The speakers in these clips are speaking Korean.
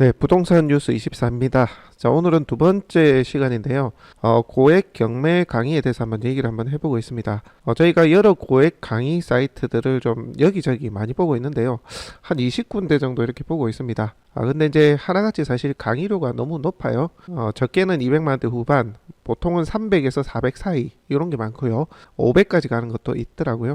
네, 부동산 뉴스 24입니다. 자, 오늘은 두 번째 시간인데요. 고액 경매 강의에 대해서 한번 얘기를 한번 해보고 있습니다. 저희가 여러 고액 강의 사이트들을 좀 여기저기 많이 보고 있는데요. 한 20군데 정도 이렇게 보고 있습니다. 근데 이제 하나같이 사실 강의료가 너무 높아요. 적게는 200만 원대 후반, 보통은 300에서 400 사이 이런 게 많고요. 500까지 가는 것도 있더라고요.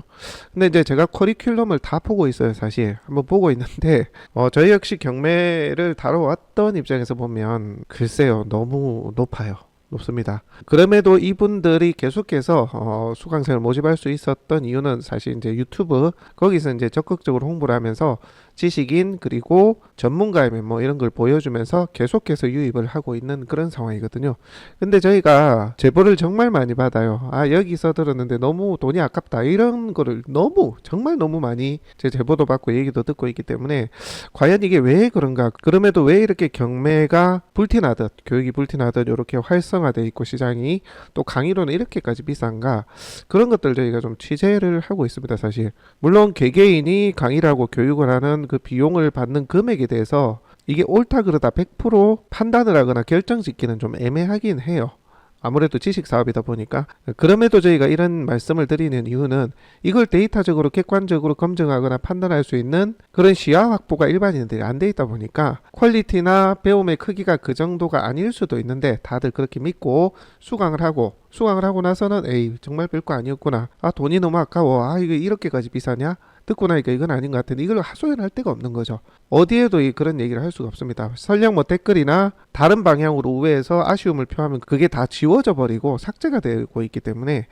근데 이제 제가 커리큘럼을 다 보고 있어요. 사실 한번 보고 있는데 저희 역시 경매를 다뤄왔던 입장에서 보면 글쎄요, 너무 높아요. 높습니다. 그럼에도 이분들이 계속해서 수강생을 모집할 수 있었던 이유는 사실 이제 유튜브 거기서 이제 적극적으로 홍보를 하면서 지식인 그리고 전문가의 면모 이런 걸 보여주면서 계속해서 유입을 하고 있는 그런 상황이거든요. 근데 저희가 제보를 정말 많이 받아요. 여기서 들었는데 너무 돈이 아깝다 이런 거를 너무 정말 너무 많이 제 제보도 받고 얘기도 듣고 있기 때문에 과연 이게 왜 그런가, 그럼에도 왜 이렇게 경매가 불티나듯 교육이 불티나듯 이렇게 활성화되어 있고 시장이 또 강의로는 이렇게까지 비싼가, 그런 것들 저희가 좀 취재를 하고 있습니다. 사실 물론 개개인이 강의라고 교육을 하는 그 비용을 받는 금액에 대해서 이게 옳다 그르다 100% 판단을 하거나 결정 짓기는 좀 애매하긴 해요. 아무래도 지식 사업이다 보니까. 그럼에도 저희가 이런 말씀을 드리는 이유는 이걸 데이터적으로 객관적으로 검증하거나 판단할 수 있는 그런 시야 확보가 일반인들이 안 돼 있다 보니까 퀄리티나 배움의 크기가 그 정도가 아닐 수도 있는데 다들 그렇게 믿고 수강을 하고 나서는 에이 정말 별거 아니었구나, 돈이 너무 아까워, 이거 이렇게까지 비싸냐, 듣고 나니까 이건 아닌 것 같은데 이걸 하소연할 데가 없는 거죠. 어디에도 그런 얘기를 할 수가 없습니다. 설령 뭐 댓글이나 다른 방향으로 우회해서 아쉬움을 표하면 그게 다 지워져 버리고 삭제가 되고 있기 때문에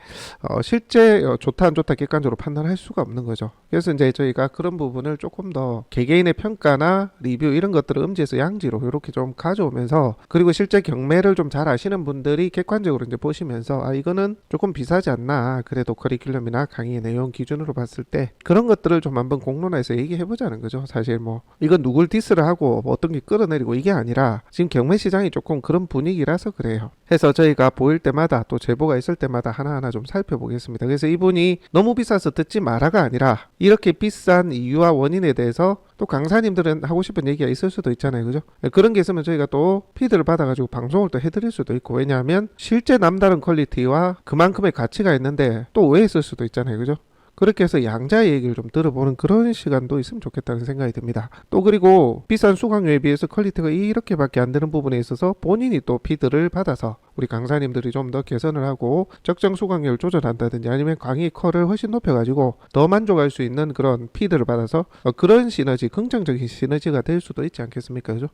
실제 좋다 안 좋다 객관적으로 판단할 수가 없는 거죠. 그래서 이제 저희가 그런 부분을 조금 더 개개인의 평가나 리뷰 이런 것들을 음지에서 양지로 이렇게 좀 가져오면서, 그리고 실제 경매를 좀 잘 아시는 분들이 객관적으로 이제 보시면서 이거는 조금 비싸지 않나, 그래도 커리큘럼이나 강의 내용 기준으로 봤을 때 그런 것들을 좀 한번 공론화해서 얘기해보자는 거죠. 사실 뭐 이건 누굴 디스를 하고 뭐 어떤 게 끌어내리고 이게 아니라 지금 경매 시장이 조금 그런 분위기라서 그래요. 해서 저희가 보일 때마다 또 제보가 있을 때마다 하나하나 좀 살펴보겠습니다. 그래서 이분이 너무 비싸서 듣지 마라가 아니라 이렇게 비싼 이유와 원인에 대해서 또 강사님들은 하고 싶은 얘기가 있을 수도 있잖아요. 그죠? 그런 게 있으면 저희가 또 피드를 받아가지고 방송을 또 해드릴 수도 있고, 왜냐하면 실제 남다른 퀄리티와 그만큼의 가치가 있는데 또 오해했을 수도 있잖아요. 그죠? 그렇게 해서 양자의 얘기를 좀 들어보는 그런 시간도 있으면 좋겠다는 생각이 듭니다. 또 그리고 비싼 수강료에 비해서 퀄리티가 이렇게밖에 안 되는 부분에 있어서 본인이 또 피드를 받아서 우리 강사님들이 좀 더 개선을 하고 적정 수강료를 조절한다든지 아니면 강의 컬을 훨씬 높여가지고 더 만족할 수 있는 그런 피드를 받아서 그런 시너지, 긍정적인 시너지가 될 수도 있지 않겠습니까? 그죠?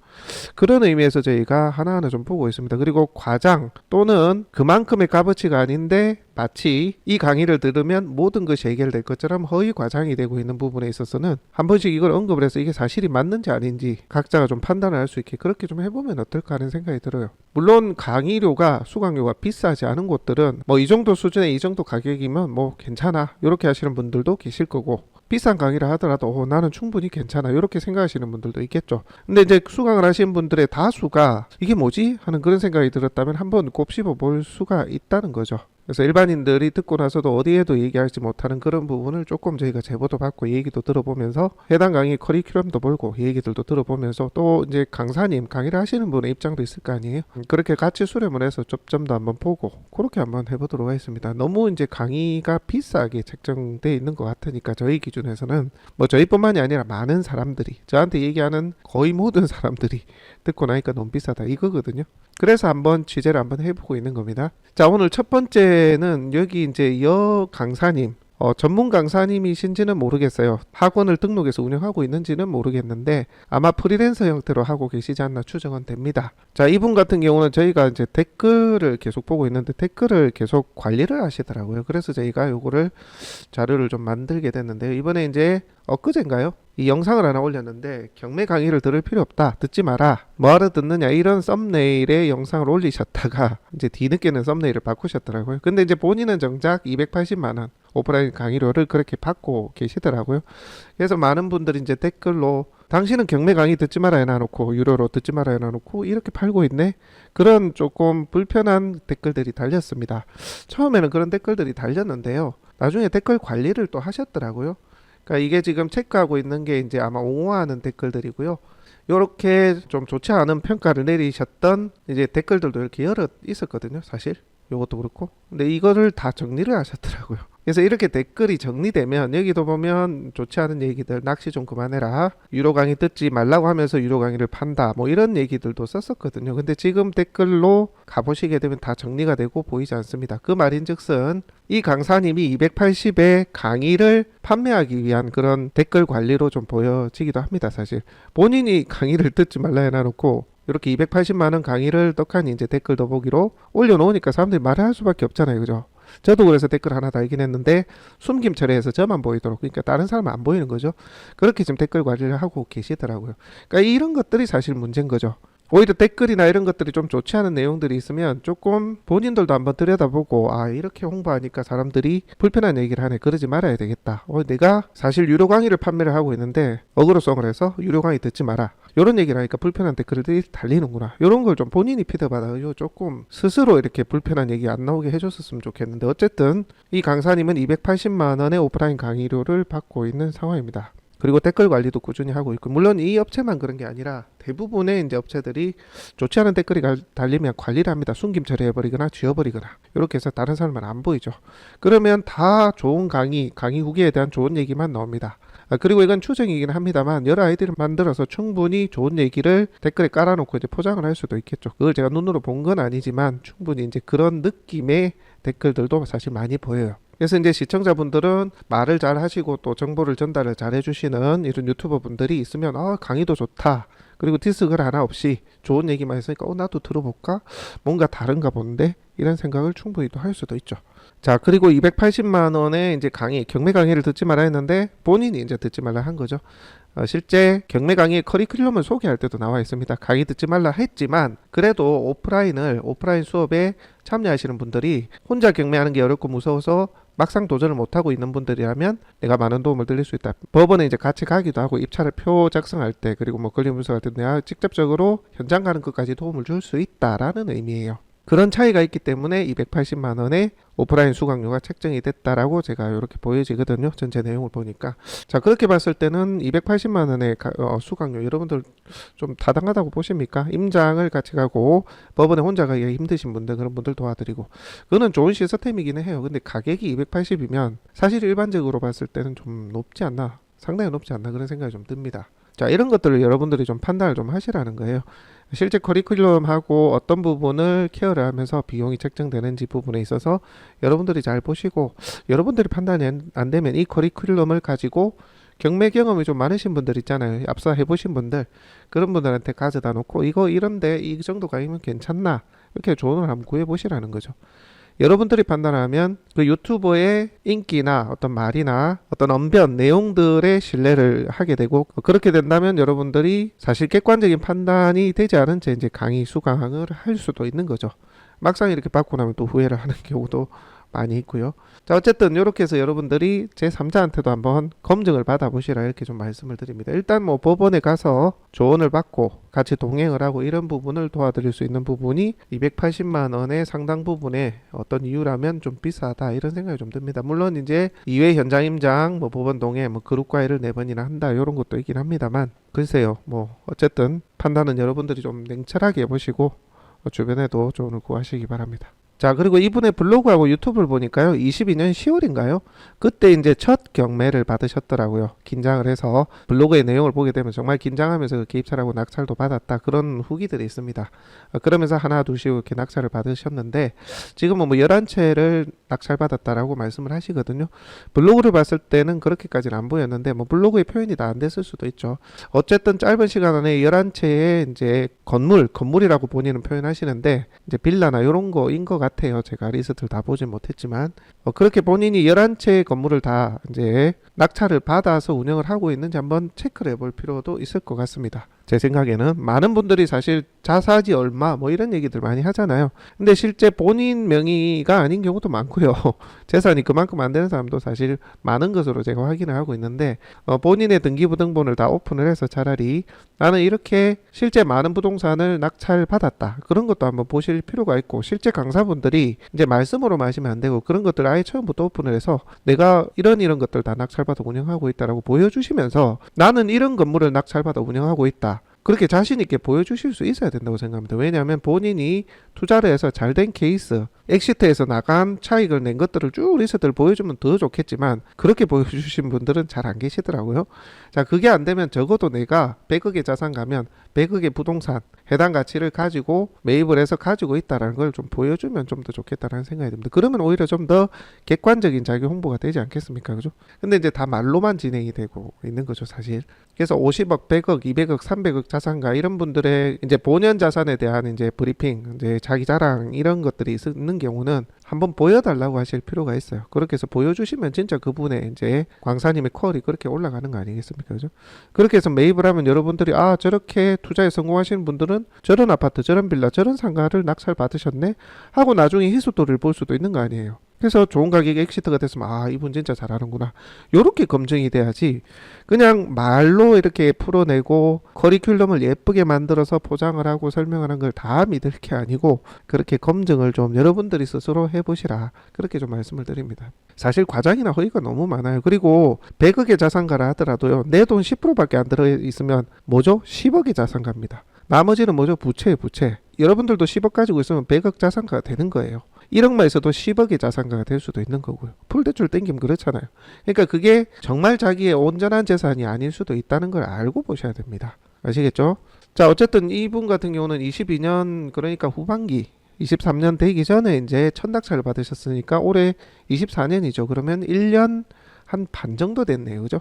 그런 의미에서 저희가 하나하나 좀 보고 있습니다. 그리고 과장 또는 그만큼의 값어치가 아닌데 마치 이 강의를 들으면 모든 것이 해결될 것처럼 허위 과장이 되고 있는 부분에 있어서는 한 번씩 이걸 언급을 해서 이게 사실이 맞는지 아닌지 각자가 좀 판단을 할 수 있게 그렇게 좀 해보면 어떨까 하는 생각이 들어요. 물론 강의료가 수강료가 비싸지 않은 곳들은 뭐 이 정도 수준의 이 정도 가격이면 뭐 괜찮아 이렇게 하시는 분들도 계실 거고, 비싼 강의를 하더라도 나는 충분히 괜찮아 이렇게 생각하시는 분들도 있겠죠. 근데 이제 수강을 하신 분들의 다수가 이게 뭐지 하는 그런 생각이 들었다면 한번 곱씹어 볼 수가 있다는 거죠. 그래서 일반인들이 듣고 나서도 어디에도 얘기하지 못하는 그런 부분을 조금 저희가 제보도 받고 얘기도 들어보면서 해당 강의 커리큘럼도 보고 얘기들도 들어보면서 또 이제 강사님 강의를 하시는 분의 입장도 있을 거 아니에요. 그렇게 같이 수렴을 해서 접점도 한번 보고 그렇게 한번 해보도록 하겠습니다. 너무 이제 강의가 비싸게 책정돼 있는 것 같으니까 저희 기준에서는 뭐 저희뿐만이 아니라 많은 사람들이 저한테 얘기하는 거의 모든 사람들이 듣고 나니까 너무 비싸다 이거거든요. 그래서 한번 취재를 한번 해보고 있는 겁니다. 자, 오늘 첫 번째는 여기 이제 여 강사님, 전문 강사님이신지는 모르겠어요. 학원을 등록해서 운영하고 있는지는 모르겠는데 아마 프리랜서 형태로 하고 계시지 않나 추정은 됩니다. 자, 이분 같은 경우는 저희가 이제 댓글을 계속 보고 있는데 댓글을 계속 관리를 하시더라고요. 그래서 저희가 요거를 자료를 좀 만들게 됐는데요. 이번에 이제 엊그제인가요? 이 영상을 하나 올렸는데 경매 강의를 들을 필요 없다, 듣지 마라, 뭐하러 듣느냐 이런 썸네일의 영상을 올리셨다가 이제 뒤늦게는 썸네일을 바꾸셨더라고요. 근데 이제 본인은 정작 280만원 오프라인 강의료를 그렇게 받고 계시더라고요. 그래서 많은 분들이 이제 댓글로 당신은 경매 강의 듣지 마라 해놔놓고 유료로 듣지 마라 해놔놓고 이렇게 팔고 있네, 그런 조금 불편한 댓글들이 달렸습니다. 처음에는 그런 댓글들이 달렸는데요, 나중에 댓글 관리를 또 하셨더라고요. 그러니까 이게 지금 체크하고 있는 게 이제 아마 옹호하는 댓글들이고요. 요렇게 좀 좋지 않은 평가를 내리셨던 이제 댓글들도 이렇게 여러 있었거든요, 사실. 요것도 그렇고. 근데 이거를 다 정리를 하셨더라고요. 그래서 이렇게 댓글이 정리되면 여기도 보면 좋지 않은 얘기들, 낚시 좀 그만해라, 유료 강의 듣지 말라고 하면서 유료 강의를 판다, 뭐 이런 얘기들도 썼었거든요. 근데 지금 댓글로 가보시게 되면 다 정리가 되고 보이지 않습니다. 그 말인즉슨 이 강사님이 280의 강의를 판매하기 위한 그런 댓글 관리로 좀 보여지기도 합니다. 사실 본인이 강의를 듣지 말라 해놔놓고 이렇게 280만 원 강의를 떡하니 이제 댓글 더보기로 올려놓으니까 사람들이 말을 할 수밖에 없잖아요, 그죠? 저도 그래서 댓글 하나 달긴 했는데 숨김 처리해서 저만 보이도록, 그러니까 다른 사람은 안 보이는 거죠. 그렇게 지금 댓글 관리를 하고 계시더라고요. 그러니까 이런 것들이 사실 문제인 거죠. 오히려 댓글이나 이런 것들이 좀 좋지 않은 내용들이 있으면 조금 본인들도 한번 들여다보고, 아, 이렇게 홍보하니까 사람들이 불편한 얘기를 하네, 그러지 말아야 되겠다. 내가 사실 유료 강의를 판매를 하고 있는데 어그로성을 해서 유료 강의 듣지 마라, 이런 얘기를 하니까 불편한 댓글들이 달리는구나, 이런 걸 좀 본인이 피드받아요. 조금 스스로 이렇게 불편한 얘기 안 나오게 해줬었으면 좋겠는데, 어쨌든 이 강사님은 280만 원의 오프라인 강의료를 받고 있는 상황입니다. 그리고 댓글 관리도 꾸준히 하고 있고, 물론 이 업체만 그런 게 아니라 대부분의 이제 업체들이 좋지 않은 댓글이 달리면 관리를 합니다. 숨김 처리해버리거나 지워버리거나, 이렇게 해서 다른 사람은 안 보이죠. 그러면 다 좋은 강의 후기에 대한 좋은 얘기만 나옵니다. 그리고 이건 추정이긴 합니다만 여러 아이디를 만들어서 충분히 좋은 얘기를 댓글에 깔아놓고 이제 포장을 할 수도 있겠죠. 그걸 제가 눈으로 본 건 아니지만 충분히 이제 그런 느낌의 댓글들도 사실 많이 보여요. 그래서 이제 시청자분들은 말을 잘 하시고 또 정보를 전달을 잘 해주시는 이런 유튜버 분들이 있으면 강의도 좋다, 그리고 디스글 하나 없이 좋은 얘기만 했으니까 나도 들어볼까, 뭔가 다른가 본데, 이런 생각을 충분히 또 할 수도 있죠. 자, 그리고 280만 원의 이제 강의, 경매 강의를 듣지 말라 했는데 본인이 이제 듣지 말라 한 거죠. 실제 경매 강의 커리큘럼을 소개할 때도 나와 있습니다. 강의 듣지 말라 했지만 그래도 오프라인 수업에 참여하시는 분들이 혼자 경매하는 게 어렵고 무서워서 막상 도전을 못하고 있는 분들이라면 내가 많은 도움을 드릴 수 있다. 법원에 이제 같이 가기도 하고, 입찰을 표 작성할 때, 그리고 뭐 권리 분석할 때 내가 직접적으로 현장 가는 것까지 도움을 줄 수 있다라는 의미예요. 그런 차이가 있기 때문에 280만 원의 오프라인 수강료가 책정이 됐다라고 제가 이렇게 보여지거든요. 전체 내용을 보니까. 자, 그렇게 봤을 때는 280만 원의 수강료, 여러분들 좀 타당하다고 보십니까? 임장을 같이 가고 법원에 혼자 가기가 힘드신 분들, 그런 분들 도와드리고, 그거는 좋은 시스템이기는 해요. 근데 가격이 280이면 사실 일반적으로 봤을 때는 좀 높지 않나, 상당히 높지 않나, 그런 생각이 좀 듭니다. 자, 이런 것들을 여러분들이 좀 판단을 좀 하시라는 거예요. 실제 커리큘럼하고 어떤 부분을 케어를 하면서 비용이 책정되는지 부분에 있어서 여러분들이 잘 보시고, 여러분들이 판단이 안 되면 이 커리큘럼을 가지고 경매 경험이 좀 많으신 분들 있잖아요. 앞서 해보신 분들, 그런 분들한테 가져다 놓고 이거 이런데 이 정도 가격이면 괜찮나, 이렇게 조언을 한번 구해보시라는 거죠. 여러분들이 판단하면 그 유튜버의 인기나 어떤 말이나 어떤 언변 내용들의 신뢰를 하게 되고, 그렇게 된다면 여러분들이 사실 객관적인 판단이 되지 않은 채 이제 강의 수강을 할 수도 있는 거죠. 막상 이렇게 받고 나면 또 후회를 하는 경우도 많이 있고요. 자, 어쨌든 이렇게 해서 여러분들이 제3자한테도 한번 검증을 받아보시라, 이렇게 좀 말씀을 드립니다. 일단 뭐 법원에 가서 조언을 받고 같이 동행을 하고 이런 부분을 도와드릴 수 있는 부분이 280만 원의 상당 부분에 어떤 이유라면 좀 비싸다, 이런 생각이 좀 듭니다. 물론 이제 2회 현장 임장, 뭐 법원 동행, 뭐 그룹 과외를 4번이나 한다, 이런 것도 있긴 합니다만, 글쎄요, 뭐 어쨌든 판단은 여러분들이 좀 냉철하게 해보시고 주변에도 조언을 구하시기 바랍니다. 자, 그리고 이분의 블로그하고 유튜브를 보니까요, 22년 10월인가요? 그때 이제 첫 경매를 받으셨더라고요. 긴장을 해서 블로그의 내용을 보게 되면 정말 긴장하면서 그렇게 입찰하고 낙찰도 받았다, 그런 후기들이 있습니다. 그러면서 하나 둘씩 이렇게 낙찰을 받으셨는데 지금은 뭐 11채를 낙찰받았다라고 말씀을 하시거든요. 블로그를 봤을 때는 그렇게까지는 안 보였는데 뭐 블로그의 표현이 다 안 됐을 수도 있죠. 어쨌든 짧은 시간 안에 11채의 이제 건물이라고 본인은 표현하시는데 이제 빌라나 이런 거인 것 같아요. 제가 리스트를 다 보진 못했지만 그렇게 본인이 11채의 건물을 다 이제 낙찰을 받아서 운영을 하고 있는지 한번 체크를 해볼 필요도 있을 것 같습니다. 제 생각에는 많은 분들이 사실 자사지 얼마 뭐 이런 얘기들 많이 하잖아요. 근데 실제 본인 명의가 아닌 경우도 많고요. 재산이 그만큼 안 되는 사람도 사실 많은 것으로 제가 확인을 하고 있는데 본인의 등기부등본을 다 오픈을 해서 차라리 나는 이렇게 실제 많은 부동산을 낙찰 받았다, 그런 것도 한번 보실 필요가 있고, 실제 강사분들이 이제 말씀으로 마시면 안 되고 그런 것들 아예 처음부터 오픈을 해서 내가 이런 것들 다 낙찰받아 운영하고 있다라고 보여주시면서 나는 이런 건물을 낙찰받아 운영하고 있다, 그렇게 자신 있게 보여주실 수 있어야 된다고 생각합니다. 왜냐하면 본인이 투자를 해서 잘 된 케이스, 엑시트에서 나간 차익을 낸 것들을 쭉 리스트를 보여주면 더 좋겠지만 그렇게 보여주신 분들은 잘 안 계시더라고요. 자, 그게 안 되면 적어도 내가 100억의 자산 가면 100억의 부동산 해당 가치를 가지고 매입을 해서 가지고 있다는 걸 좀 보여주면 좀 더 좋겠다라는 생각이 듭니다. 그러면 오히려 좀 더 객관적인 자기 홍보가 되지 않겠습니까? 그죠? 근데 이제 다 말로만 진행이 되고 있는 거죠, 사실. 그래서 50억, 100억, 200억, 300억 자산가 이런 분들의 이제 본연 자산에 대한 이제 브리핑, 이제 자기 자랑 이런 것들이 있는 경우는 한번 보여달라고 하실 필요가 있어요. 그렇게 해서 보여주시면 진짜 그분의 이제 광사님의 퀄이 그렇게 올라가는 거 아니겠습니까? 그죠? 그렇게 해서 매입을 하면 여러분들이 아, 저렇게 투자에 성공하시는 분들은 저런 아파트, 저런 빌라, 저런 상가를 낙찰 받으셨네 하고 나중에 희소도를 볼 수도 있는 거 아니에요. 그래서 좋은 가격에 엑시트가 됐으면 아, 이분 진짜 잘하는구나 요렇게 검증이 돼야지 그냥 말로 이렇게 풀어내고 커리큘럼을 예쁘게 만들어서 포장을 하고 설명하는 걸 다 믿을 게 아니고 그렇게 검증을 좀 여러분들이 스스로 해보시라 그렇게 좀 말씀을 드립니다. 사실 과장이나 허위가 너무 많아요. 그리고 100억의 자산가라 하더라도요 내 돈 10%밖에 안 들어있으면 뭐죠? 10억의 자산가입니다. 나머지는 뭐죠? 부채예요, 부채. 여러분들도 10억 가지고 있으면 100억 자산가가 되는 거예요. 1억만 있어도 10억의 자산가가 될 수도 있는 거고요. 풀대출 땡기면 그렇잖아요. 그러니까 그게 정말 자기의 온전한 재산이 아닐 수도 있다는 걸 알고 보셔야 됩니다. 아시겠죠? 자, 어쨌든 이분 같은 경우는 22년 그러니까 후반기 23년 되기 전에 이제 천낙찰을 받으셨으니까 올해 24년이죠. 그러면 1년 한 반 정도 됐네요. 그죠?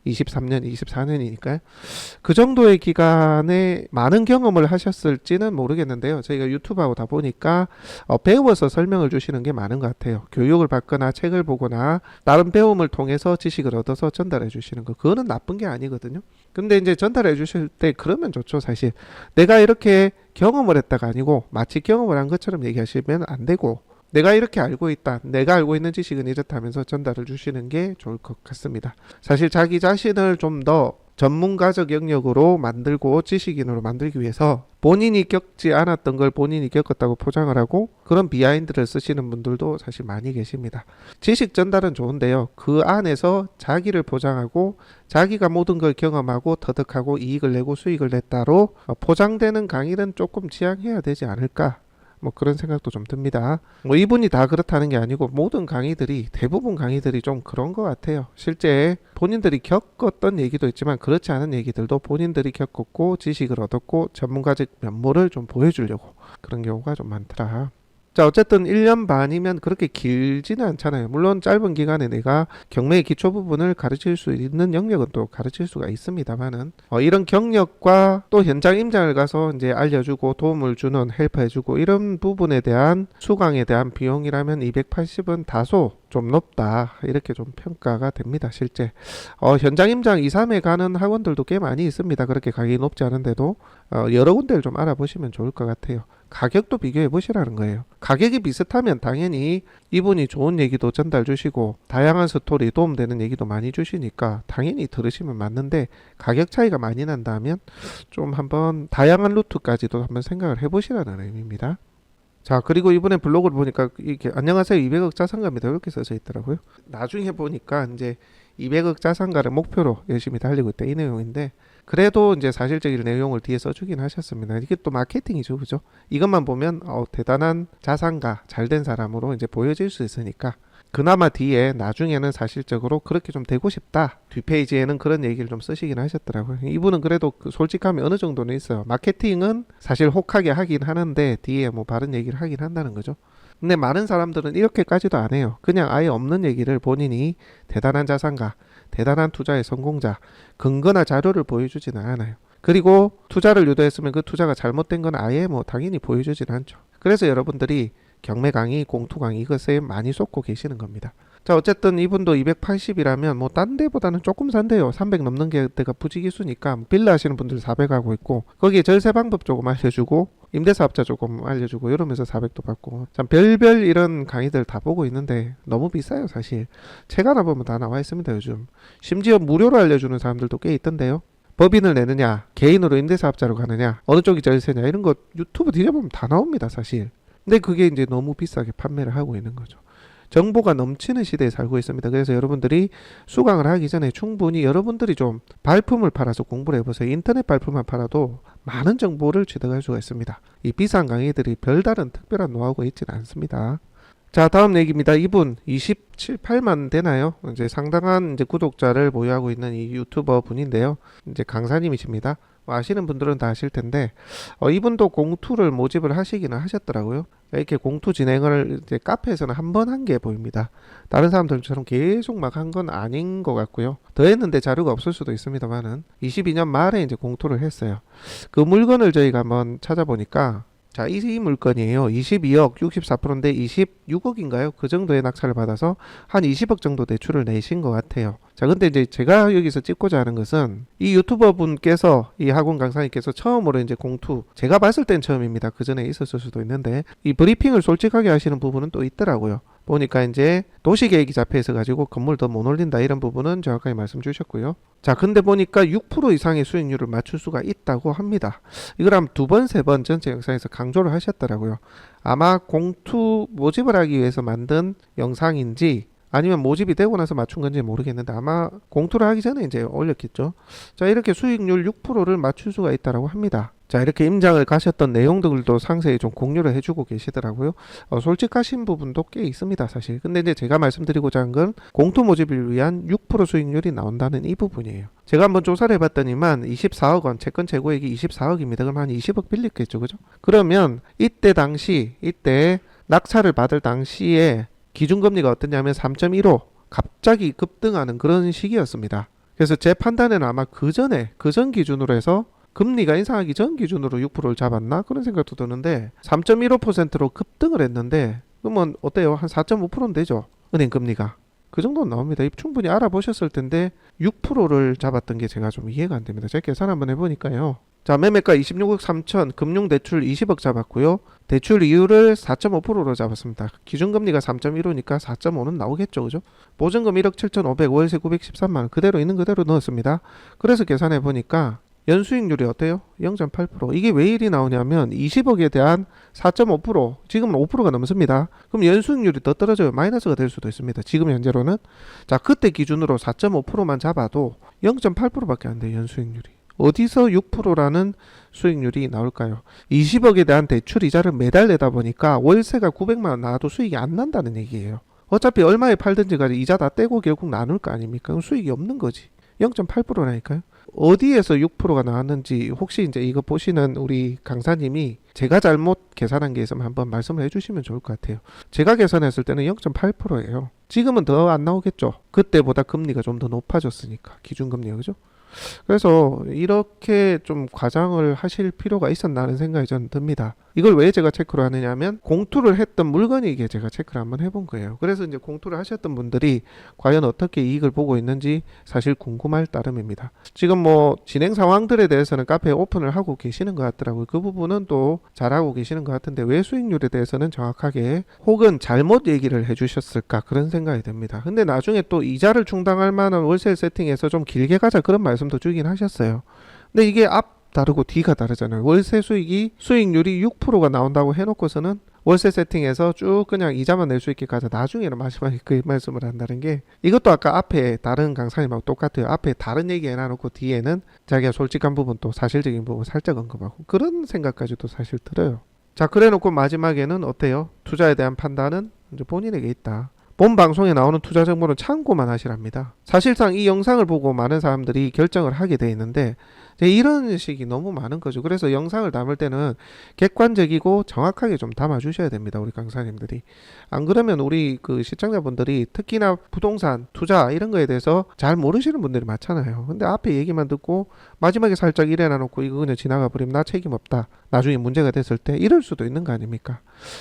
23년, 24년이니까요. 그 정도의 기간에 많은 경험을 하셨을지는 모르겠는데요. 저희가 유튜브하고 다 보니까 배워서 설명을 주시는 게 많은 것 같아요. 교육을 받거나 책을 보거나 다른 배움을 통해서 지식을 얻어서 전달해 주시는 거. 그거는 나쁜 게 아니거든요. 근데 이제 전달해 주실 때 그러면 좋죠. 사실 내가 이렇게 경험을 했다가 아니고 마치 경험을 한 것처럼 얘기하시면 안 되고 내가 이렇게 알고 있다. 내가 알고 있는 지식은 이렇다면서 전달을 주시는 게 좋을 것 같습니다. 사실 자기 자신을 좀 더 전문가적 영역으로 만들고 지식인으로 만들기 위해서 본인이 겪지 않았던 걸 본인이 겪었다고 포장을 하고 그런 비하인드를 쓰시는 분들도 사실 많이 계십니다. 지식 전달은 좋은데요. 그 안에서 자기를 포장하고 자기가 모든 걸 경험하고 터득하고 이익을 내고 수익을 냈다로 포장되는 강의는 조금 지양해야 되지 않을까 뭐 그런 생각도 좀 듭니다. 뭐 이분이 다 그렇다는 게 아니고 모든 강의들이 대부분 강의들이 좀 그런 것 같아요. 실제 본인들이 겪었던 얘기도 있지만 그렇지 않은 얘기들도 본인들이 겪었고 지식을 얻었고 전문가적 면모를 좀 보여주려고 그런 경우가 좀 많더라. 자, 어쨌든 1년 반이면 그렇게 길지는 않잖아요. 물론 짧은 기간에 내가 경매의 기초 부분을 가르칠 수 있는 영역은 또 가르칠 수가 있습니다만은 이런 경력과 또 현장 임장을 가서 이제 알려주고 도움을 주는 헬퍼해주고 이런 부분에 대한 수강에 대한 비용이라면 280은 다소 좀 높다 이렇게 좀 평가가 됩니다. 실제 현장 임장 2, 3회 가는 학원들도 꽤 많이 있습니다. 그렇게 가격이 높지 않은데도 여러 군데를 좀 알아보시면 좋을 것 같아요. 가격도 비교해 보시라는 거예요. 가격이 비슷하면 당연히 이분이 좋은 얘기도 전달 주시고 다양한 스토리 도움되는 얘기도 많이 주시니까 당연히 들으시면 맞는데 가격 차이가 많이 난다면 좀 한번 다양한 루트까지도 한번 생각을 해보시라는 의미입니다. 자, 그리고 이번에 블로그를 보니까 이렇게 안녕하세요 200억 자산가입니다 이렇게 써져 있더라고요. 나중에 보니까 이제 200억 자산가를 목표로 열심히 달리고 있다 이 내용인데 그래도 이제 사실적인 내용을 뒤에 써주긴 하셨습니다. 이게 또 마케팅이죠, 그죠? 이것만 보면 대단한 자산가, 잘된 사람으로 이제 보여질 수 있으니까 그나마 뒤에 나중에는 사실적으로 그렇게 좀 되고 싶다. 뒷페이지에는 그런 얘기를 좀 쓰시긴 하셨더라고요. 이분은 그래도 그 솔직함이 어느 정도는 있어요. 마케팅은 사실 혹하게 하긴 하는데 뒤에 뭐 바른 얘기를 하긴 한다는 거죠. 근데 많은 사람들은 이렇게까지도 안 해요. 그냥 아예 없는 얘기를 본인이 대단한 자산가, 대단한 투자의 성공자, 근거나 자료를 보여주지는 않아요. 그리고 투자를 유도했으면 그 투자가 잘못된 건 아예 뭐 당연히 보여주지는 않죠. 그래서 여러분들이 경매 강의, 공투 강의 이것에 많이 쏟고 계시는 겁니다. 자, 어쨌든 이분도 280이라면 뭐 딴 데보다는 조금 산데요. 300 넘는 게 데가 부지기수니까 빌라 하시는 분들 400 하고 있고 거기에 절세 방법 조금 알려주고 임대사업자 조금 알려주고 이러면서 400도 받고 참 별별 이런 강의들 다 보고 있는데 너무 비싸요. 사실 책 하나 보면 다 나와 있습니다. 요즘 심지어 무료로 알려주는 사람들도 꽤 있던데요. 법인을 내느냐, 개인으로 임대사업자로 가느냐, 어느 쪽이 절세냐 이런 거 유튜브 뒤져보면 다 나옵니다. 사실 근데 그게 이제 너무 비싸게 판매를 하고 있는 거죠. 정보가 넘치는 시대에 살고 있습니다. 그래서 여러분들이 수강을 하기 전에 충분히 여러분들이 좀 발품을 팔아서 공부를 해보세요. 인터넷 발품만 팔아도 많은 정보를 취득할 수가 있습니다. 이 비싼 강의들이 별다른 특별한 노하우가 있지는 않습니다. 자, 다음 얘기입니다. 이분 27, 8만 되나요? 이제 상당한 이제 구독자를 보유하고 있는 이 유튜버 분인데요. 이제 강사님이십니다. 아시는 분들은 다 아실 텐데, 이분도 공투를 모집을 하시기는 하셨더라고요. 이렇게 공투 진행을 이제 카페에서는 한 번 한 게 보입니다. 다른 사람들처럼 계속 막 한 건 아닌 것 같고요. 더 했는데 자료가 없을 수도 있습니다만은 22년 말에 이제 공투를 했어요. 그 물건을 저희가 한번 찾아보니까 자, 이 물건이에요. 22억 64%인데 26억인가요? 그 정도의 낙찰을 받아서 한 20억 정도 대출을 내신 것 같아요. 자, 근데 이제 제가 여기서 찍고자 하는 것은 이 유튜버 분께서, 이 학원 강사님께서 처음으로 이제 공투, 제가 봤을 땐 처음입니다. 그 전에 있었을 수도 있는데, 이 브리핑을 솔직하게 하시는 부분은 또 있더라고요. 보니까 이제 도시계획이 잡혀 있어 가지고 건물 더 못 올린다 이런 부분은 정확하게 말씀 주셨고요. 자, 근데 보니까 6% 이상의 수익률을 맞출 수가 있다고 합니다. 이걸 한 두 번, 세 번 전체 영상에서 강조를 하셨더라고요. 아마 공투 모집을 하기 위해서 만든 영상인지 아니면 모집이 되고 나서 맞춘 건지 모르겠는데 아마 공투를 하기 전에 이제 올렸겠죠. 자, 이렇게 수익률 6%를 맞출 수가 있다고 합니다. 자, 이렇게 임장을 가셨던 내용들도 상세히 좀 공유를 해주고 계시더라고요. 솔직하신 부분도 꽤 있습니다, 사실. 근데 이제 제가 말씀드리고자 한 건 공투 모집을 위한 6% 수익률이 나온다는 이 부분이에요. 제가 한번 조사를 해봤더니만 24억 원, 채권 재고액이 24억입니다. 그럼 한 20억 빌렸겠죠, 그죠? 그러면 이때 낙찰을 받을 당시에 기준금리가 어떠냐면 3.15 갑자기 급등하는 그런 시기였습니다. 그래서 제 판단에는 아마 그 전 기준으로 해서 금리가 인상하기 전 기준으로 6%를 잡았나? 그런 생각도 드는데 3.15%로 급등을 했는데 그러면 어때요? 한 4.5%는 되죠? 은행 금리가. 그 정도는 나옵니다. 충분히 알아보셨을 텐데 6%를 잡았던 게 제가 좀 이해가 안 됩니다. 제가 계산 한번 해보니까요. 자, 매매가 26억 3천, 금융대출 20억 잡았고요. 대출 이율을 4.5%로 잡았습니다. 기준금리가 3.15니까 4.5는 나오겠죠, 그죠? 보증금 1억 7,500, 월세 913만원 그대로 있는 그대로 넣었습니다. 그래서 계산해 보니까 연수익률이 어때요? 0.8%. 이게 왜 일이 나오냐면 20억에 대한 4.5%, 지금은 5%가 넘습니다. 그럼 연수익률이 더 떨어져요. 마이너스가 될 수도 있습니다. 지금 현재로는. 자, 그때 기준으로 4.5%만 잡아도 0.8%밖에 안 돼요, 연수익률이. 어디서 6%라는 수익률이 나올까요? 20억에 대한 대출 이자를 매달 내다 보니까 월세가 900만 원 나와도 수익이 안 난다는 얘기예요. 어차피 얼마에 팔든지 간에 이자 다 떼고 결국 나눌 거 아닙니까? 그럼 수익이 없는 거지. 0.8%라니까요. 어디에서 6%가 나왔는지 혹시 이제 이거 보시는 우리 강사님이 제가 잘못 계산한 게 있으면 한번 말씀을 해주시면 좋을 것 같아요. 제가 계산했을 때는 0.8%예요. 지금은 더 안 나오겠죠. 그때보다 금리가 좀 더 높아졌으니까 기준금리가, 그죠? 그래서 이렇게 좀 과장을 하실 필요가 있었나 하는 생각이 저는 듭니다. 이걸 왜 제가 체크를 하느냐 하면 공투를 했던 물건이 이게 제가 체크를 한번 해본 거예요. 그래서 이제 공투를 하셨던 분들이 과연 어떻게 이익을 보고 있는지 사실 궁금할 따름입니다. 지금 뭐 진행 상황들에 대해서는 카페에 오픈을 하고 계시는 것 같더라고요. 그 부분은 또 잘하고 계시는 것 같은데 왜 수익률에 대해서는 정확하게 혹은 잘못 얘기를 해주셨을까 그런 생각이 듭니다. 근데 나중에 또 이자를 충당할 만한 월세 세팅해서 좀 길게 가자 그런 말씀도 주긴 하셨어요. 근데 이게 앞 다르고 뒤가 다르잖아요. 월세 수익률이 6%가 나온다고 해놓고서는 월세 세팅해서 쭉 그냥 이자만 낼 수 있게 가자. 나중에는 마지막에 그 말씀을 한다는 게 이것도 아까 앞에 다른 강사님하고 똑같아요. 앞에 다른 얘기 해놔놓고 뒤에는 자기가 솔직한 부분 또 사실적인 부분 살짝 언급하고 그런 생각까지도 사실 들어요. 자, 그래놓고 마지막에는 어때요? 투자에 대한 판단은 이제 본인에게 있다. 본 방송에 나오는 투자 정보는 참고만 하시랍니다. 사실상 이 영상을 보고 많은 사람들이 결정을 하게 돼 있는데 이런 식이 너무 많은 거죠. 그래서 영상을 담을 때는 객관적이고 정확하게 좀 담아주셔야 됩니다. 우리 강사님들이. 안 그러면 우리 그 시청자분들이 특히나 부동산, 투자 이런 거에 대해서 잘 모르시는 분들이 많잖아요. 근데 앞에 얘기만 듣고 마지막에 살짝 이래놔 놓고 이거 그냥 지나가 버리면 나 책임 없다. 나중에 문제가 됐을 때 이럴 수도 있는 거 아닙니까?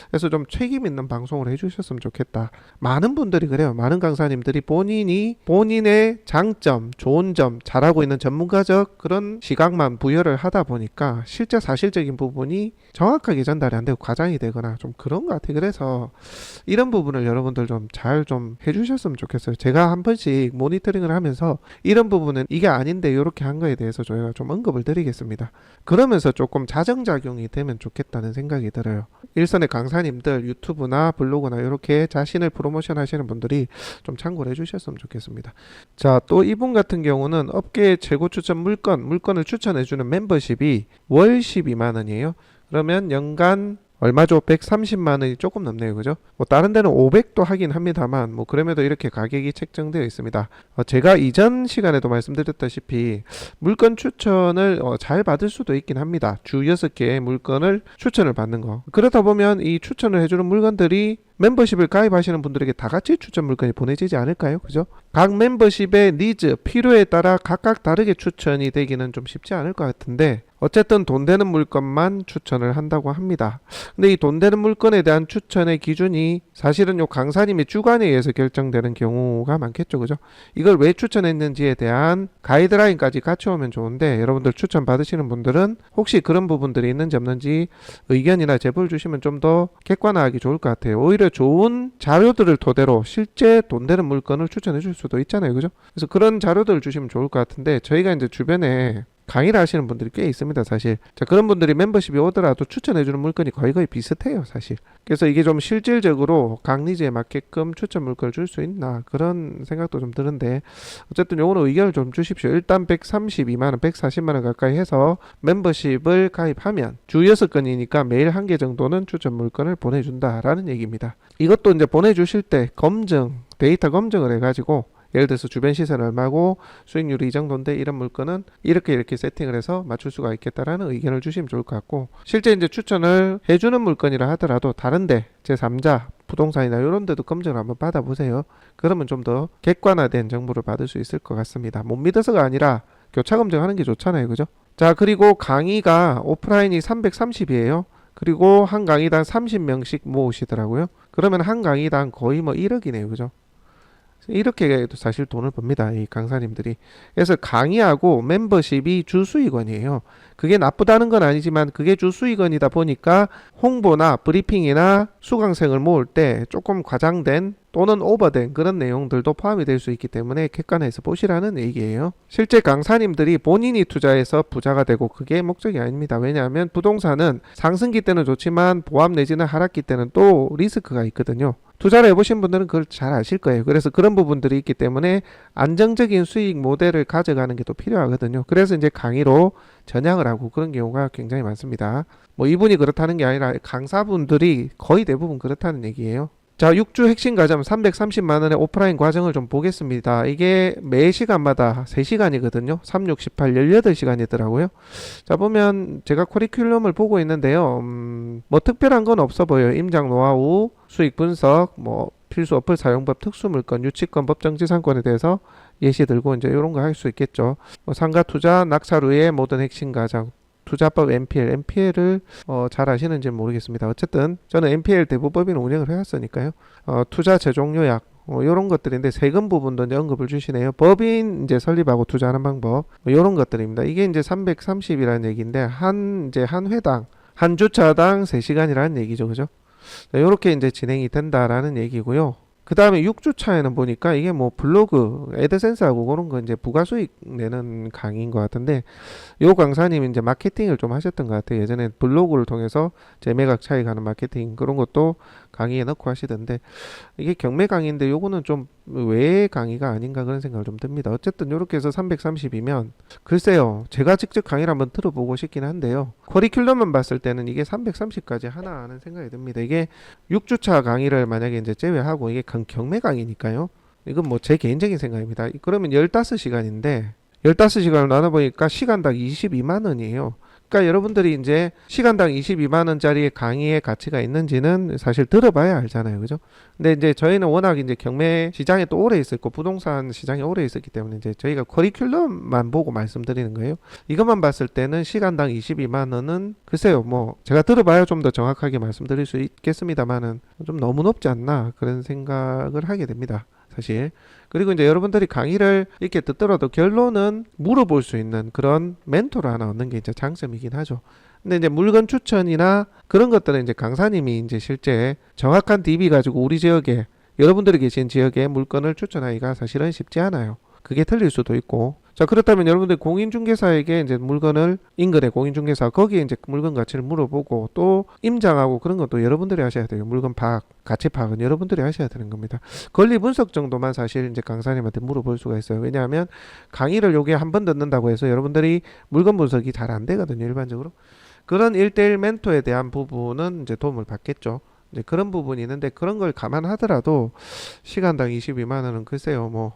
그래서 좀 책임 있는 방송을 해주셨으면 좋겠다. 많은 분들이 그래요. 많은 강사님들이 본인의 장점, 좋은 점, 잘하고 있는 전문가적 그런 시각만 부여를 하다 보니까 실제 사실적인 부분이 정확하게 전달이 안 되고 과장이 되거나 좀 그런 것 같아요. 그래서 이런 부분을 여러분들 좀 잘 좀 해주셨으면 좋겠어요. 제가 한 번씩 모니터링을 하면서 이런 부분은 이게 아닌데 이렇게 한 거에 대해서 저희가 좀 언급을 드리겠습니다. 그러면서 조금 자정작용이 되면 좋겠다는 생각이 들어요. 일선의 강사님들 유튜브나 블로그나 이렇게 자신을 프로모션 하시는 분들이 좀 참고를 해주셨으면 좋겠습니다. 자, 또 이분 같은 경우는 업계 최고 추천 물건을 추천해주는 멤버십이 월 12만원이에요. 그러면 연간 얼마죠? 130만 원이 조금 넘네요. 그죠? 뭐 다른 데는 500도 하긴 합니다만 뭐 그럼에도 이렇게 가격이 책정되어 있습니다. 제가 이전 시간에도 말씀드렸다시피 물건 추천을 잘 받을 수도 있긴 합니다. 주 6개의 물건을 추천을 받는 거. 그러다 보면 이 추천을 해주는 물건들이 멤버십을 가입하시는 분들에게 다 같이 추천 물건이 보내지지 않을까요? 그죠? 각 멤버십의 니즈, 필요에 따라 각각 다르게 추천이 되기는 좀 쉽지 않을 것 같은데 어쨌든 돈 되는 물건만 추천을 한다고 합니다. 근데 이 돈 되는 물건에 대한 추천의 기준이 사실은 요 강사님의 주관에 의해서 결정되는 경우가 많겠죠. 그죠? 이걸 왜 추천했는지에 대한 가이드라인까지 같이 오면 좋은데 여러분들 추천 받으시는 분들은 혹시 그런 부분들이 있는지 없는지 의견이나 제보를 주시면 좀 더 객관화하기 좋을 것 같아요. 오히려 좋은 자료들을 토대로 실제 돈 되는 물건을 추천해 줄 수도 있잖아요. 그죠? 그래서 그런 자료들을 주시면 좋을 것 같은데 저희가 이제 주변에 강의를 하시는 분들이 꽤 있습니다, 사실. 자, 그런 분들이 멤버십이 오더라도 추천해주는 물건이 거의 비슷해요, 사실. 그래서 이게 좀 실질적으로 각 니즈에 맞게끔 추천 물건을 줄 수 있나 그런 생각도 좀 드는데 어쨌든 요거는 의견을 좀 주십시오. 일단 132만원, 140만원 가까이 해서 멤버십을 가입하면 주 6건이니까 매일 1개 정도는 추천 물건을 보내준다라는 얘기입니다. 이것도 이제 보내주실 때 데이터 검증을 해가지고 예를 들어서 주변 시세는 얼마고 수익률이 이 정도인데 이런 물건은 이렇게 세팅을 해서 맞출 수가 있겠다라는 의견을 주시면 좋을 것 같고 실제 이제 추천을 해주는 물건이라 하더라도 다른데 제3자 부동산이나 이런 데도 검증을 한번 받아보세요. 그러면 좀 더 객관화된 정보를 받을 수 있을 것 같습니다. 못 믿어서가 아니라 교차 검증하는 게 좋잖아요. 그죠? 자, 그리고 강의가 오프라인이 330이에요. 그리고 한 강의당 30명씩 모으시더라고요. 그러면 한 강의당 거의 1억이네요. 그죠? 이렇게 사실 돈을 법니다. 이 강사님들이. 그래서 강의하고 멤버십이 주수익원이에요. 그게 나쁘다는 건 아니지만 그게 주수익원이다 보니까 홍보나 브리핑이나 수강생을 모을 때 조금 과장된 또는 오버된 그런 내용들도 포함이 될 수 있기 때문에 객관해서 보시라는 얘기예요. 실제 강사님들이 본인이 투자해서 부자가 되고 그게 목적이 아닙니다. 왜냐하면 부동산은 상승기 때는 좋지만 보합 내지는 하락기 때는 또 리스크가 있거든요. 투자를 해보신 분들은 그걸 잘 아실 거예요. 그래서 그런 부분들이 있기 때문에 안정적인 수익 모델을 가져가는 게 또 필요하거든요. 그래서 이제 강의로 전향을 하고 그런 경우가 굉장히 많습니다. 뭐 이분이 그렇다는 게 아니라 강사분들이 거의 대부분 그렇다는 얘기예요. 자, 6주 핵심 과정 330만원의 오프라인 과정을 좀 보겠습니다. 이게 매 시간마다 3시간이거든요. 3, 6, 18, 18시간이더라고요. 자, 보면 제가 커리큘럼을 보고 있는데요. 뭐 특별한 건 없어 보여요. 임장 노하우, 수익 분석, 뭐 필수 어플 사용법, 특수 물건, 유치권, 법정지상권에 대해서 예시 들고 이제 이런 거 할 수 있겠죠. 뭐 상가 투자, 낙찰후의 모든 핵심 과정, 투자법 MPL을 잘 아시는지 모르겠습니다. 어쨌든 저는 MPL 대부법인 운영을 해왔으니까요. 투자 재종 요약 이런 것들인데 세금 부분도 이제 언급을 주시네요. 법인 이제 설립하고 투자하는 방법 이런 것들입니다. 이게 이제 330이라는 얘기인데 한 회당 한 주차당 3시간이라는 얘기죠, 그죠? 이렇게 이제 진행이 된다라는 얘기고요. 그 다음에 6주 차에는 보니까 이게 뭐 블로그, 애드센스하고 그런 거 이제 부가수익 내는 강의인 것 같은데 요 강사님이 이제 마케팅을 좀 하셨던 것 같아요. 예전에 블로그를 통해서 재매각 차익 하는 마케팅 그런 것도 강의에 넣고 하시던데 이게 경매 강의인데 요거는 좀 외의 강의가 아닌가 그런 생각을 좀 듭니다. 어쨌든 요렇게 해서 330이면 글쎄요. 제가 직접 강의를 한번 들어보고 싶긴 한데요. 커리큘럼만 봤을 때는 이게 330까지 하나 하는 생각이 듭니다. 이게 6주차 강의를 만약에 이제 제외하고 이게 경매 강의니까요. 이건 뭐 제 개인적인 생각입니다. 그러면 15시간인데 15시간을 나눠보니까 시간당 22만원이에요. 그러니까 여러분들이 이제 시간당 22만원짜리 강의의 가치가 있는지는 사실 들어봐야 알잖아요. 그죠? 근데 이제 저희는 워낙 이제 경매 시장에 또 오래 있었고 부동산 시장에 오래 있었기 때문에 이제 저희가 커리큘럼만 보고 말씀드리는 거예요. 이것만 봤을 때는 시간당 22만원은 글쎄요, 뭐 제가 들어봐야 좀 더 정확하게 말씀드릴 수 있겠습니다만은 좀 너무 높지 않나 그런 생각을 하게 됩니다. 사실. 그리고 이제 여러분들이 강의를 이렇게 듣더라도 결론은 물어볼 수 있는 그런 멘토를 하나 얻는 게 이제 장점이긴 하죠. 근데 이제 물건 추천이나 그런 것들은 이제 강사님이 이제 실제 정확한 DB 가지고 우리 지역에 여러분들이 계신 지역에 물건을 추천하기가 사실은 쉽지 않아요. 그게 틀릴 수도 있고 자, 그렇다면 여러분들 공인중개사에게 이제 물건을 인근의 공인중개사 거기에 이제 물건 가치를 물어보고 또 임장하고 그런 것도 여러분들이 하셔야 돼요. 물건 파악, 가치 파악은 여러분들이 하셔야 되는 겁니다. 권리 분석 정도만 사실 이제 강사님한테 물어볼 수가 있어요. 왜냐하면 강의를 요게 한 번 듣는다고 해서 여러분들이 물건 분석이 잘 안 되거든요. 일반적으로. 그런 1대1 멘토에 대한 부분은 이제 도움을 받겠죠. 이제 그런 부분이 있는데 그런 걸 감안하더라도 시간당 22만 원은 글쎄요. 뭐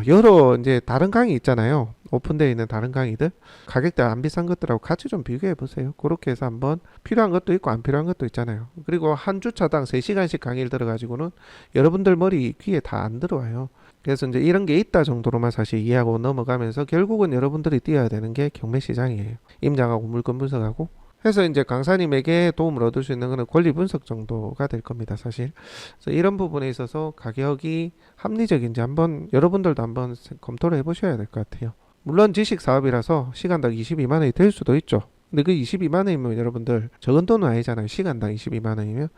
여러 이제 다른 강의 있잖아요. 오픈되어 있는 다른 강의들 가격대 안 비싼 것들하고 같이 좀 비교해 보세요. 그렇게 해서 한번 필요한 것도 있고 안 필요한 것도 있잖아요. 그리고 한 주차당 3시간씩 강의를 들어가지고는 여러분들 머리 귀에 다 안 들어와요. 그래서 이제 이런 게 있다 정도로만 사실 이해하고 넘어가면서 결국은 여러분들이 뛰어야 되는 게 경매 시장이에요. 임장하고 물건 분석하고 해서 이제 강사님에게 도움을 얻을 수 있는 것은 권리 분석 정도가 될 겁니다, 사실. 그래서 이런 부분에 있어서 가격이 합리적인지 한번 여러분들도 한번 검토를 해보셔야 될 것 같아요. 물론 지식 사업이라서 시간당 22만 원이 될 수도 있죠. 근데 그 22만 원이면 여러분들 적은 돈은 아니잖아요. 시간당 22만 원이면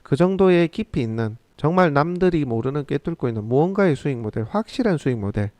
그 정도의 깊이 있는 정말 남들이 모르는 꿰뚫고 있는 무언가의 수익 모델, 확실한 수익 모델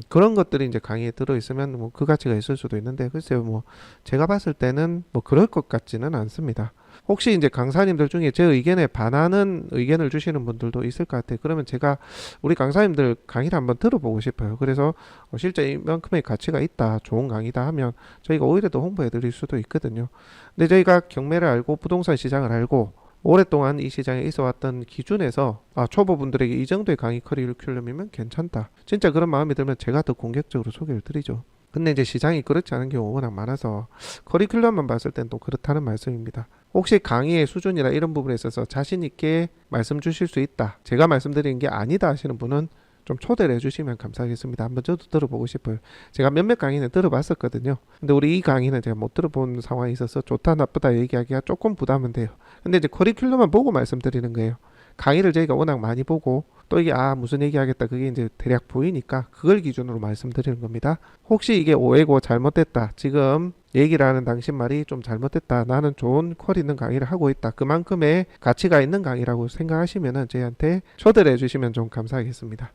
그런 것들이 이제 강의에 들어있으면 뭐 그 가치가 있을 수도 있는데 글쎄요 뭐 제가 봤을 때는 뭐 그럴 것 같지는 않습니다. 혹시 이제 강사님들 중에 제 의견에 반하는 의견을 주시는 분들도 있을 것 같아요. 그러면 제가 우리 강사님들 강의를 한번 들어보고 싶어요. 그래서 실제 이만큼의 가치가 있다, 좋은 강의다 하면 저희가 오히려 더 홍보해 드릴 수도 있거든요. 근데 저희가 경매를 알고 부동산 시장을 알고 오랫동안 이 시장에 있어 왔던 기준에서 초보분들에게 이 정도의 강의 커리큘럼이면 괜찮다. 진짜 그런 마음이 들면 제가 더 공격적으로 소개를 드리죠. 근데 이제 시장이 그렇지 않은 경우가 워낙 많아서 커리큘럼만 봤을 땐 또 그렇다는 말씀입니다. 혹시 강의의 수준이나 이런 부분에 있어서 자신 있게 말씀 주실 수 있다. 제가 말씀드리는 게 아니다 하시는 분은 좀 초대를 해주시면 감사하겠습니다. 한번 저도 들어보고 싶어요. 제가 몇몇 강의는 들어봤었거든요. 근데 우리 이 강의는 제가 못 들어본 상황이 있어서 좋다 나쁘다 얘기하기가 조금 부담은 돼요. 근데 이제 커리큘럼만 보고 말씀드리는 거예요. 강의를 저희가 워낙 많이 보고 또 이게 무슨 얘기하겠다 그게 이제 대략 보이니까 그걸 기준으로 말씀드리는 겁니다. 혹시 이게 오해고 잘못됐다. 지금 얘기를 하는 당신 말이 좀 잘못됐다. 나는 좋은 퀄 있는 강의를 하고 있다. 그만큼의 가치가 있는 강의라고 생각하시면은 저희한테 초대를 해주시면 좀 감사하겠습니다.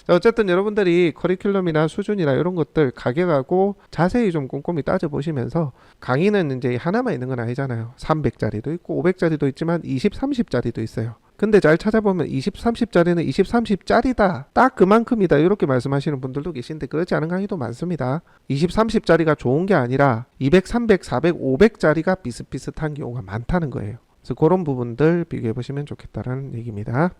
자, 어쨌든 여러분들이 커리큘럼이나 수준이나 이런 것들 가격하고 자세히 좀 꼼꼼히 따져보시면서 강의는 이제 하나만 있는 건 아니잖아요. 300짜리도 있고 500짜리도 있지만 20, 30짜리도 있어요. 근데 잘 찾아보면 20, 30짜리는 20, 30짜리다. 딱 그만큼이다. 이렇게 말씀하시는 분들도 계신데 그렇지 않은 강의도 많습니다. 20, 30짜리가 좋은 게 아니라 200, 300, 400, 500짜리가 비슷비슷한 경우가 많다는 거예요. 그래서 그런 부분들 비교해 보시면 좋겠다라는 얘기입니다.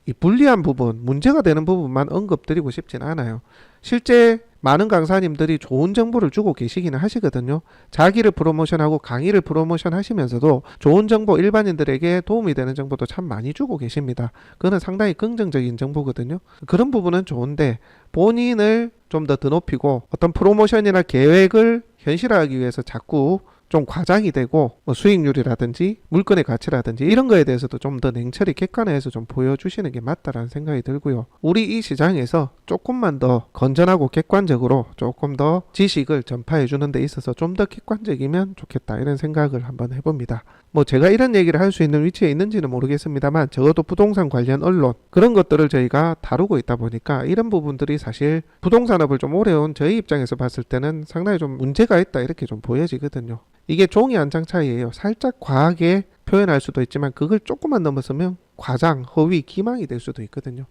이 불리한 부분, 문제가 되는 부분만 언급드리고 싶진 않아요. 실제 많은 강사님들이 좋은 정보를 주고 계시기는 하시거든요. 자기를 프로모션하고 강의를 프로모션 하시면서도 좋은 정보, 일반인들에게 도움이 되는 정보도 참 많이 주고 계십니다. 그거는 상당히 긍정적인 정보거든요. 그런 부분은 좋은데 본인을 좀 더 드높이고 어떤 프로모션이나 계획을 현실화하기 위해서 자꾸 좀 과장이 되고 뭐 수익률이라든지 물건의 가치라든지 이런 거에 대해서도 좀 더 냉철히 객관화해서 좀 보여주시는 게 맞다라는 생각이 들고요. 우리 이 시장에서 조금만 더 건전하고 객관적으로 조금 더 지식을 전파해 주는 데 있어서 좀 더 객관적이면 좋겠다 이런 생각을 한번 해봅니다. 뭐 제가 이런 얘기를 할 수 있는 위치에 있는지는 모르겠습니다만 적어도 부동산 관련 언론 그런 것들을 저희가 다루고 있다 보니까 이런 부분들이 사실 부동산업을 좀 오래 온 저희 입장에서 봤을 때는 상당히 좀 문제가 있다 이렇게 좀 보여지거든요. 이게 종이 한 장 차이예요. 살짝 과하게 표현할 수도 있지만 그걸 조금만 넘어서면 과장, 허위, 기망이 될 수도 있거든요.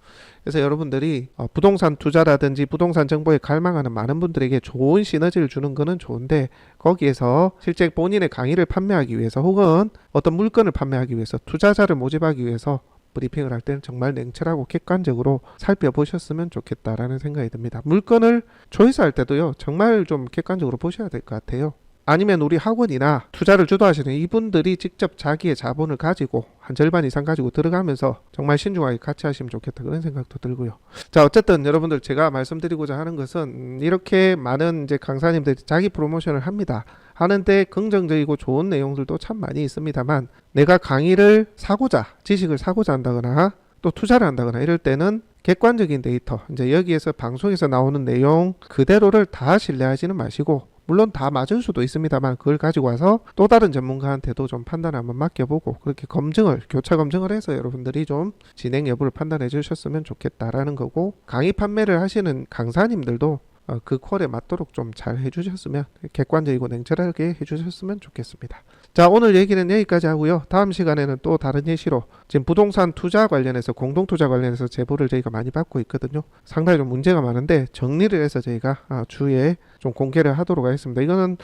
그래서 여러분들이 부동산 투자라든지 부동산 정보에 갈망하는 많은 분들에게 좋은 시너지를 주는 거는 좋은데 거기에서 실제 본인의 강의를 판매하기 위해서 혹은 어떤 물건을 판매하기 위해서 투자자를 모집하기 위해서 브리핑을 할 때는 정말 냉철하고 객관적으로 살펴보셨으면 좋겠다라는 생각이 듭니다. 물건을 초이스할 때도요. 정말 좀 객관적으로 보셔야 될 것 같아요. 아니면 우리 학원이나 투자를 주도하시는 이분들이 직접 자기의 자본을 가지고 한 절반 이상 가지고 들어가면서 정말 신중하게 같이 하시면 좋겠다 그런 생각도 들고요. 자, 어쨌든 여러분들 제가 말씀드리고자 하는 것은 이렇게 많은 이제 강사님들이 자기 프로모션을 합니다. 하는데 긍정적이고 좋은 내용들도 참 많이 있습니다만 내가 강의를 사고자 지식을 사고자 한다거나 또 투자를 한다거나 이럴 때는 객관적인 데이터 이제 여기에서 방송에서 나오는 내용 그대로를 다 신뢰하지는 마시고 물론 다 맞을 수도 있습니다만 그걸 가지고 와서 또 다른 전문가한테도 좀 판단을 한번 맡겨보고 그렇게 검증을 교차 검증을 해서 여러분들이 좀 진행 여부를 판단해 주셨으면 좋겠다라는 거고 강의 판매를 하시는 강사님들도 그 퀄에 맞도록 좀 잘 해주셨으면, 객관적이고 냉철하게 해주셨으면 좋겠습니다. 자, 오늘 얘기는 여기까지 하고요. 다음 시간에는 또 다른 예시로, 지금 부동산 투자 관련해서, 공동투자 관련해서 제보를 저희가 많이 받고 있거든요. 상당히 좀 문제가 많은데 정리를 해서 저희가 주에 좀 공개를 하도록 하겠습니다. 이거는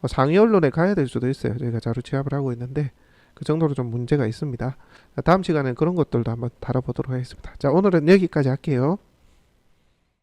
상위 언론에 가야 될 수도 있어요. 저희가 자료 취합을 하고 있는데 그 정도로 좀 문제가 있습니다. 다음 시간에 그런 것들도 한번 다뤄보도록 하겠습니다. 자, 오늘은 여기까지 할게요.